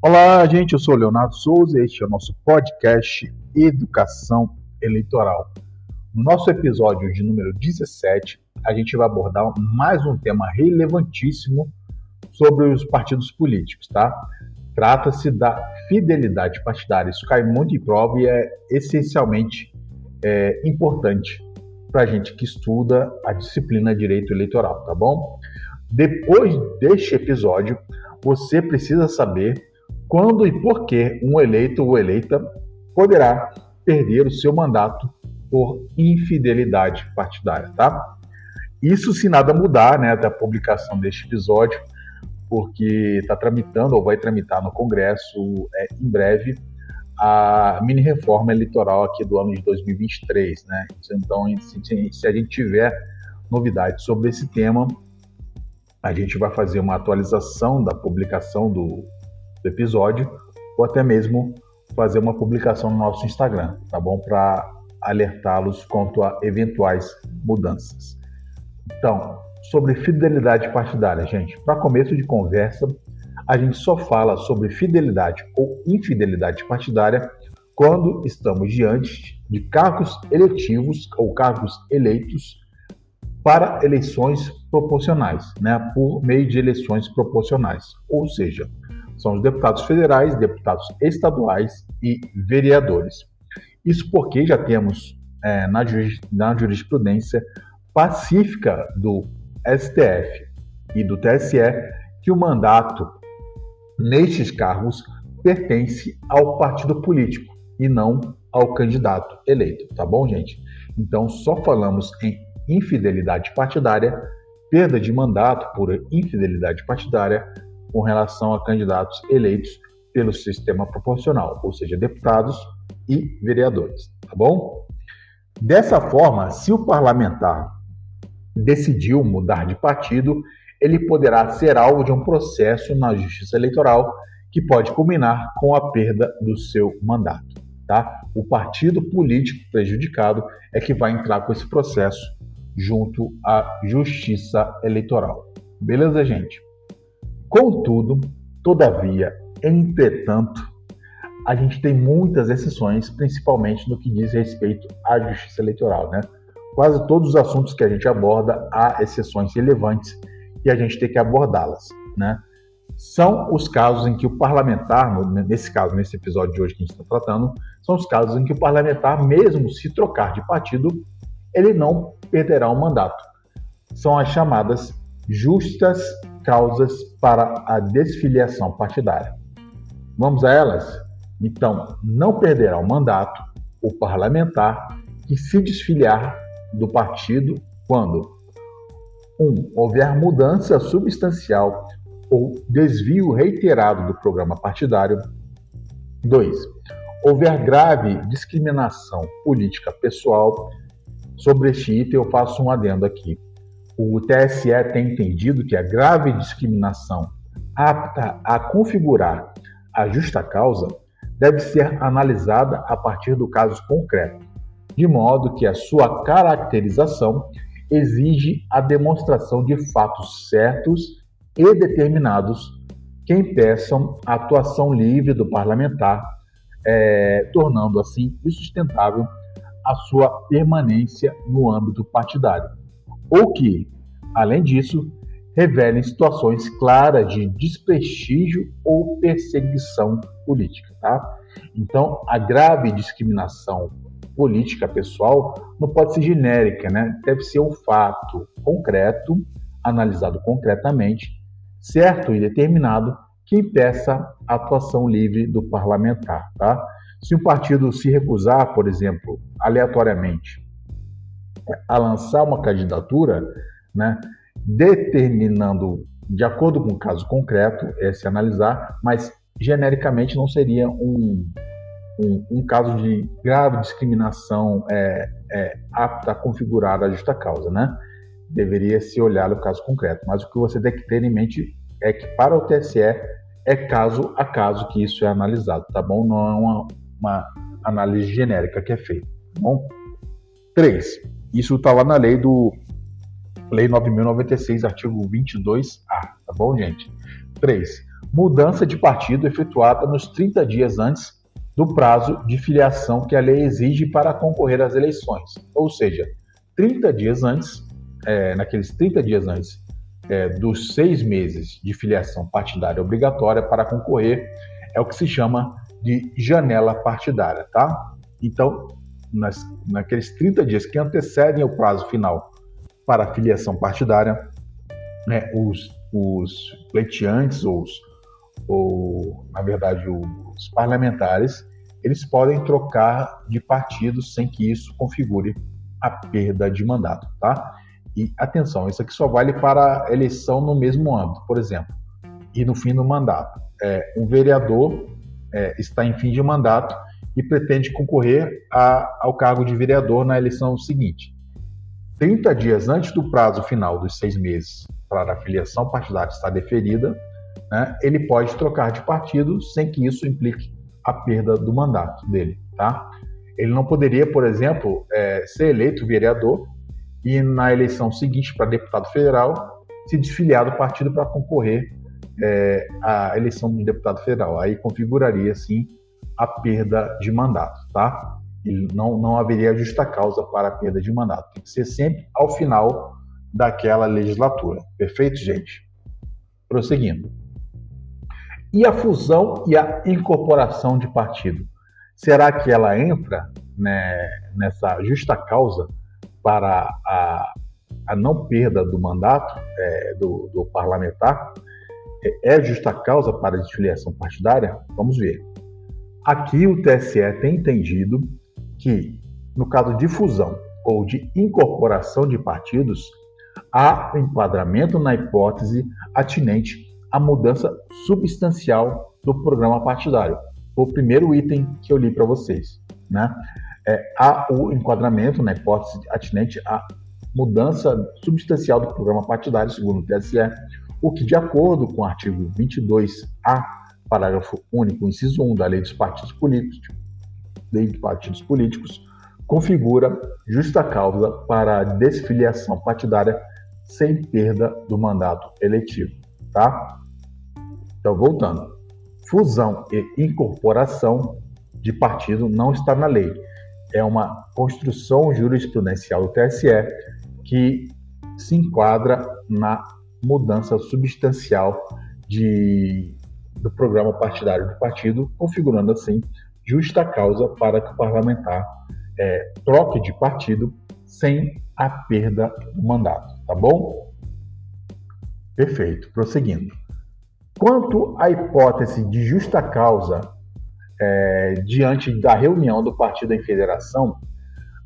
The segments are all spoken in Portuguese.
Olá, gente, eu sou o Leonardo Souza e este é o nosso podcast Educação Eleitoral. No nosso episódio de número 17, a gente vai abordar mais um tema relevantíssimo sobre os partidos políticos, tá? Trata-se da fidelidade partidária. Isso cai muito em prova e é essencialmente importante para a gente que estuda a disciplina Direito Eleitoral, tá bom? Depois deste episódio, você precisa saber quando e por que um eleito ou eleita poderá perder o seu mandato por infidelidade partidária, tá? Isso se nada mudar, né, da publicação deste episódio, porque está tramitando ou vai tramitar no Congresso em breve a mini-reforma eleitoral aqui do ano de 2023, né? Então, se a gente tiver novidades sobre esse tema, a gente vai fazer uma atualização da publicação do episódio, ou até mesmo fazer uma publicação no nosso Instagram, tá bom? Para alertá-los quanto a eventuais mudanças. Então, sobre fidelidade partidária, gente, para começo de conversa, a gente só fala sobre fidelidade ou infidelidade partidária quando estamos diante de cargos eletivos ou cargos eleitos para eleições proporcionais, né? Por meio de eleições proporcionais, ou seja, são os deputados federais, deputados estaduais e vereadores. Isso porque já temos na jurisprudência pacífica do STF e do TSE que o mandato nestes cargos pertence ao partido político e não ao candidato eleito, tá bom, gente? Então, só falamos em infidelidade partidária, perda de mandato por infidelidade partidária, com relação a candidatos eleitos pelo sistema proporcional, ou seja, deputados e vereadores, tá bom? Dessa forma, se o parlamentar decidiu mudar de partido, ele poderá ser alvo de um processo na Justiça Eleitoral que pode culminar com a perda do seu mandato, tá? O partido político prejudicado é que vai entrar com esse processo junto à Justiça Eleitoral. Beleza, gente? Contudo, todavia, entretanto, a gente tem muitas exceções, principalmente no que diz respeito à Justiça Eleitoral, né? Quase todos os assuntos que a gente aborda, há exceções relevantes e a gente tem que abordá-las, né? São os casos em que o parlamentar, nesse episódio de hoje que a gente está tratando, são os casos em que o parlamentar, mesmo se trocar de partido, ele não perderá o mandato. São as chamadas justas causas para a desfiliação partidária. Vamos a elas? Então, não perderá o mandato o parlamentar que se desfiliar do partido quando 1. Houver mudança substancial ou desvio reiterado do programa partidário. 2. Houver grave discriminação política pessoal. Sobre este item eu faço um adendo aqui. O TSE tem entendido que a grave discriminação apta a configurar a justa causa deve ser analisada a partir do caso concreto, de modo que a sua caracterização exige a demonstração de fatos certos e determinados que impeçam a atuação livre do parlamentar, tornando assim insustentável a sua permanência no âmbito partidário, ou que, além disso, revelem situações claras de desprestígio ou perseguição política, tá? Então, a grave discriminação política pessoal não pode ser genérica, né? Deve ser um fato concreto, analisado concretamente, certo e determinado, que impeça a atuação livre do parlamentar, tá? Se um partido se recusar, por exemplo, aleatoriamente, a lançar uma candidatura, né, determinando, de acordo com o caso concreto, se analisar, mas genericamente não seria um caso de grave discriminação apta a configurar a justa causa, né? Deveria se olhar o caso concreto, mas o que você tem que ter em mente é que para o TSE é caso a caso que isso é analisado, tá bom? Não é uma análise genérica que é feita, tá bom? 3. Isso está lá na Lei 9.096, artigo 22A, tá bom, gente? 3. mudança de partido efetuada nos 30 dias antes do prazo de filiação que a lei exige para concorrer às eleições. Ou seja, 30 dias antes, naqueles 30 dias antes dos 6 meses de filiação partidária obrigatória para concorrer, é o que se chama de janela partidária, tá? Então, naqueles 30 dias que antecedem o prazo final para a filiação partidária, os pleiteantes, ou na verdade os parlamentares, eles podem trocar de partido sem que isso configure a perda de mandato, tá? E atenção, isso aqui só vale para eleição no mesmo âmbito, por exemplo, e no fim do mandato. Um vereador está em fim de mandato e pretende concorrer ao cargo de vereador na eleição seguinte. 30 dias antes do prazo final dos 6 meses para a filiação partidária estar deferida, né, ele pode trocar de partido sem que isso implique a perda do mandato dele, tá? Ele não poderia, por exemplo, ser eleito vereador e na eleição seguinte para deputado federal se desfiliar do partido para concorrer à eleição de deputado federal. Aí configuraria, sim, a perda de mandato, tá? E não haveria justa causa para a perda de mandato. Tem que ser sempre ao final daquela legislatura. Perfeito, gente? Prosseguindo. E a fusão e a incorporação de partido? Será que ela entra, né, nessa justa causa para a não perda do mandato do parlamentar? É justa causa para a desfiliação partidária? Vamos ver. Aqui o TSE tem entendido que, no caso de fusão ou de incorporação de partidos, há enquadramento na hipótese atinente à mudança substancial do programa partidário. O primeiro item que eu li para vocês, né? Há o enquadramento na hipótese atinente à mudança substancial do programa partidário, segundo o TSE, o que, de acordo com o artigo 22A, parágrafo único, inciso 1 da Lei dos Partidos Políticos, configura justa causa para a desfiliação partidária sem perda do mandato eletivo, tá? Então, voltando. Fusão e incorporação de partido não está na lei. É uma construção jurisprudencial do TSE que se enquadra na mudança substancial do programa partidário do partido, configurando assim justa causa para que o parlamentar troque de partido sem a perda do mandato, tá bom? Perfeito, prosseguindo. Quanto à hipótese de justa causa diante da reunião do partido em federação,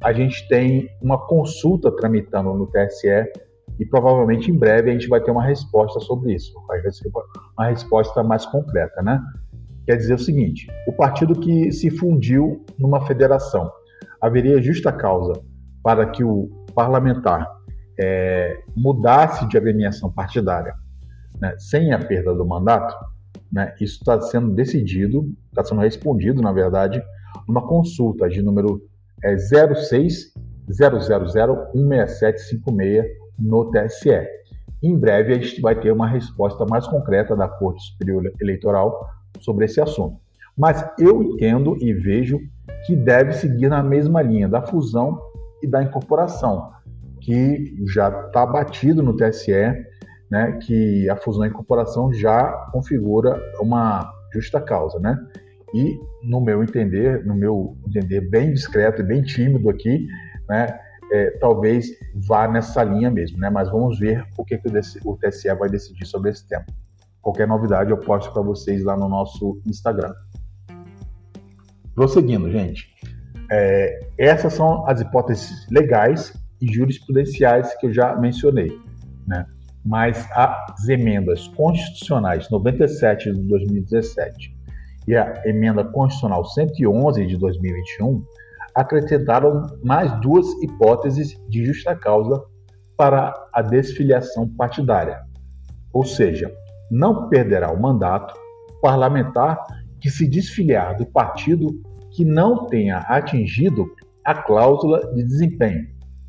a gente tem uma consulta tramitando no TSE e provavelmente em breve a gente vai ter uma resposta sobre isso, vai ser uma resposta mais concreta, né? Quer dizer o seguinte: o partido que se fundiu numa federação, haveria justa causa para que o parlamentar mudasse de agremiação partidária, né, sem a perda do mandato, né? Isso está sendo decidido, está sendo respondido, na verdade, numa consulta de número 06.000.16756 no TSE. Em breve a gente vai ter uma resposta mais concreta da Corte Superior Eleitoral sobre esse assunto. Mas eu entendo e vejo que deve seguir na mesma linha da fusão e da incorporação, que já está batido no TSE, né, que a fusão e a incorporação já configura uma justa causa, né? E no meu entender bem discreto e bem tímido aqui, né, talvez vá nessa linha mesmo, né? Mas vamos ver o que o TSE vai decidir sobre esse tema. Qualquer novidade eu posto para vocês lá no nosso Instagram. Prosseguindo, gente. Essas são as hipóteses legais e jurisprudenciais que eu já mencionei, né? Mas as emendas constitucionais 97 de 2017 e a emenda constitucional 111 de 2021 acrescentaram mais duas hipóteses de justa causa para a desfiliação partidária. Ou seja, não perderá o mandato parlamentar que se desfiliar do partido que não tenha atingido a cláusula de desempenho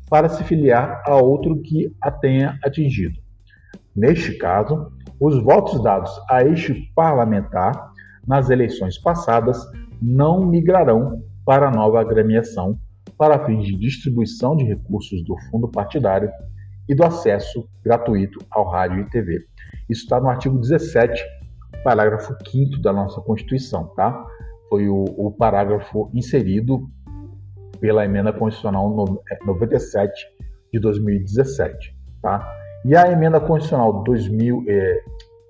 para se filiar a outro que a tenha atingido. Neste caso, os votos dados a este parlamentar nas eleições passadas não migrarão para a nova agremiação para fins de distribuição de recursos do fundo partidário e do acesso gratuito ao rádio e TV. Isso está no artigo 17, parágrafo 5º da nossa Constituição, tá? Foi o parágrafo inserido pela Emenda Constitucional 97 de 2017, tá? E a Emenda Constitucional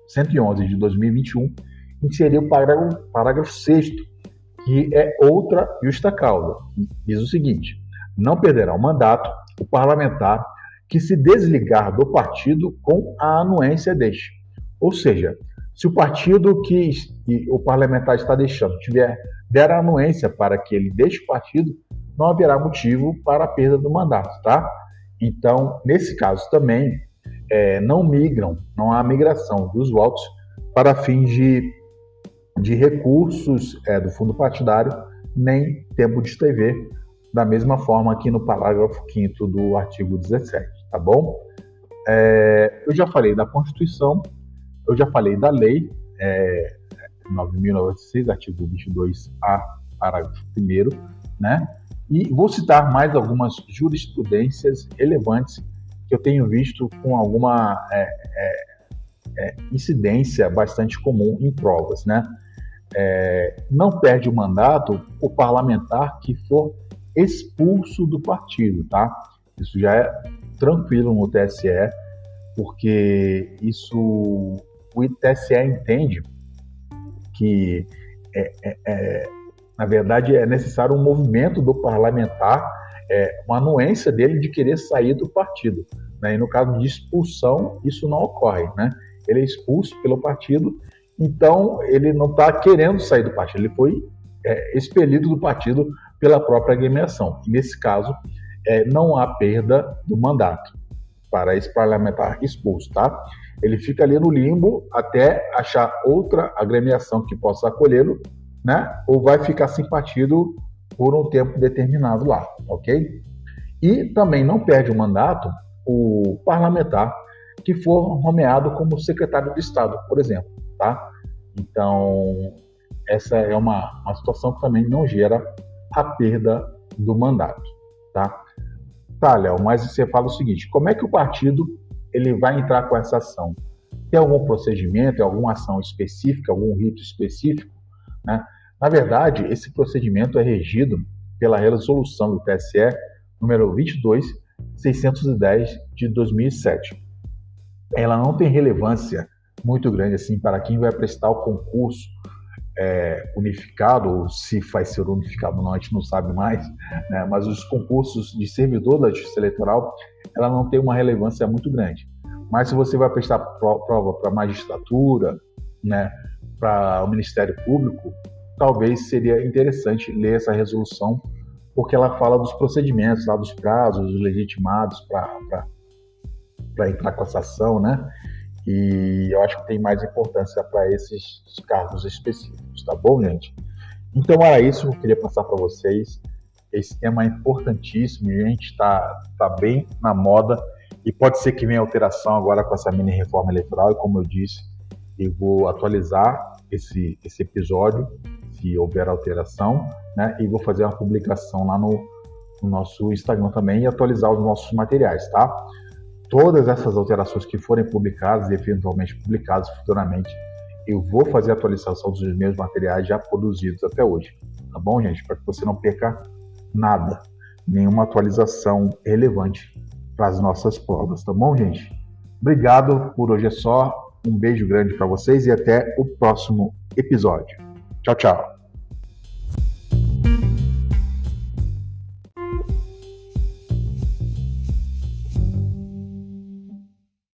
111 de 2021 inseriu o parágrafo 6º, que é outra justa causa, que diz o seguinte: não perderá o mandato o parlamentar que se desligar do partido com a anuência deste. Ou seja, se o partido que o parlamentar está deixando der anuência para que ele deixe o partido, não haverá motivo para a perda do mandato, tá? Então, nesse caso também, não há migração dos votos para fins de recursos do fundo partidário, nem tempo de TV, da mesma forma aqui no parágrafo 5º do artigo 17, tá bom? Eu já falei da Constituição, eu já falei da Lei 9.096, artigo 22A, parágrafo 1º, né? E vou citar mais algumas jurisprudências relevantes que eu tenho visto com alguma incidência bastante comum em provas, né? Não perde o mandato o parlamentar que for expulso do partido, tá? Isso já é tranquilo no TSE, porque o TSE entende que, na verdade, é necessário um movimento do parlamentar, uma anuência dele de querer sair do partido, né? E no caso de expulsão, isso não ocorre, né? Ele é expulso pelo partido, então ele não está querendo sair do partido, ele foi expelido do partido pela própria agremiação. E nesse caso, não há perda do mandato para esse parlamentar expulso, tá? Ele fica ali no limbo até achar outra agremiação que possa acolhê-lo, né? Ou vai ficar sem partido por um tempo determinado lá, ok? E também não perde o mandato o parlamentar que for nomeado como secretário de Estado, por exemplo, tá? Então, essa é uma situação que também não gera a perda do mandato, tá? Tá, Léo, mas você fala o seguinte: como é que o partido ele vai entrar com essa ação? Tem algum procedimento, alguma ação específica, algum rito específico, né? Na verdade, esse procedimento é regido pela resolução do TSE número 22.610 de 2007. Ela não tem relevância muito grande assim para quem vai prestar o concurso unificado, ou se vai ser unificado ou não, a gente não sabe mais, né? Mas os concursos de servidor da Justiça Eleitoral, ela não tem uma relevância muito grande. Mas se você vai prestar prova para a magistratura, né, para o Ministério Público, talvez seria interessante ler essa resolução, porque ela fala dos procedimentos, lá dos prazos, dos legitimados para entrar com essa ação, né? E eu acho que tem mais importância para esses cargos específicos, tá bom, gente? Então era isso que eu queria passar para vocês. Esse tema é importantíssimo e a gente está bem na moda, e pode ser que venha alteração agora com essa mini reforma eleitoral, e como eu disse, eu vou atualizar esse episódio, se houver alteração, né? E vou fazer uma publicação lá no nosso Instagram também e atualizar os nossos materiais, tá? Todas essas alterações que forem publicadas e eventualmente publicadas futuramente, eu vou fazer a atualização dos meus materiais já produzidos até hoje, tá bom, gente? Para que você não perca nada, nenhuma atualização relevante para as nossas provas, tá bom, gente? Obrigado, por hoje é só. Um beijo grande para vocês e até o próximo episódio. Tchau, tchau.